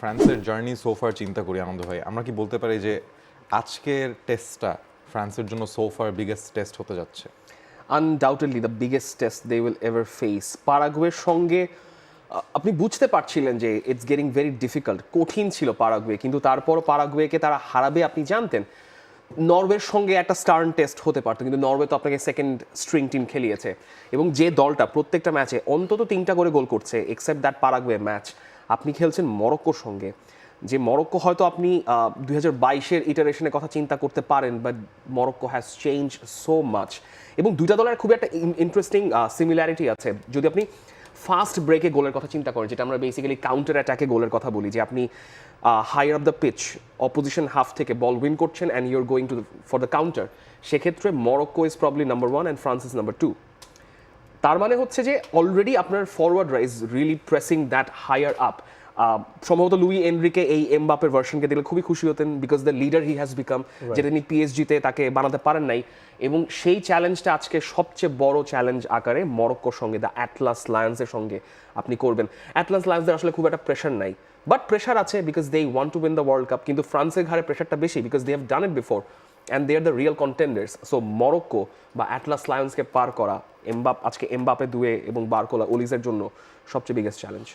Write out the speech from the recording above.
ফ্রান্সের জার্নি সোফার চিন্তা করি আনন্দ ভাই, আমরা কি বলতে পারি যে আজকের টেস্টটা ফ্রান্সের জন্য সোফার বিগেস্ট টেস্ট হতে যাচ্ছে? Undoubtedly the biggest test they will ever face. পারাগুয়ের সঙ্গে আপনি বুঝতে পারছিলেন যে ইটস গেটিং ভেরি ডিফিকাল্ট, কঠিন ছিল পারাগুয়ে, কিন্তু তারপরও পারাগুয়েকে তারা হারাবে আপনি জানতেন। নরওয়ের সঙ্গে একটা স্টার্ন টেস্ট হতে পারতো, কিন্তু নরওয়ে তো আপনাকে সেকেন্ড স্ট্রিং টিম খেলিয়েছে, এবং যে দলটা প্রত্যেকটা ম্যাচে অন্তত 3টা করে গোল করছে এক্সেপ্ট দ্যাট পারাগুয়ে ম্যাচ, আপনি খেলছেন মরক্কোর সঙ্গে, যে মরক্কো হয়তো আপনি 2022-এর ইটারেশনের কথা চিন্তা করতে পারেন, but Morocco has change so much. এবং দুইটা দলের খুবই একটা ইন্টারেস্টিং সিমিলারিটি আছে। যদি আপনি ফাস্ট ব্রেকে গোলের কথা চিন্তা করেন, যেটা আমরা বেসিক্যালি কাউন্টার অ্যাটাকে গোলের কথা বলি, যে আপনি higher of the pitch opposition half থেকে বল উইন করছেন and you're going to for the counter, সেক্ষেত্রে Morocco is probably number 1 and France is number 2। তার মানে হচ্ছে যে অলরেডি আপনার ফরওয়ার্ডরা is really pressing that higher up. সম্ভবত লুই এনরিকে এই এমবাপের ভার্সনকে দেখলে খুবই খুশি হতেন, because the leader he has become, যেটা তিনি পিএসজিতে তাকে বানাতে পারেন নাই। এবং সেই চ্যালেঞ্জটা আজকে সবচেয়ে বড় চ্যালেঞ্জ আকারে মরক্কোর সঙ্গে, দ্য অ্যাটলাস লায়ন্সের সঙ্গে আপনি করবেন। অ্যাটলাস লায়ন্সদের আসলে খুব একটা প্রেশার নাই, বাট প্রেশার আছে because they want to win the world cup. কিন্তু ফ্রান্সের ঘাড়ে প্রেশারটা বেশি because they have done it before and they are the real contenders. So Morocco বা অ্যাটলাস লায়ন্সকে পার করা আজকে এমবাপে দুয়ে এবং বারকোলা ওলিজের জন্য সবচেয়ে বিগেস্ট চ্যালেঞ্জ।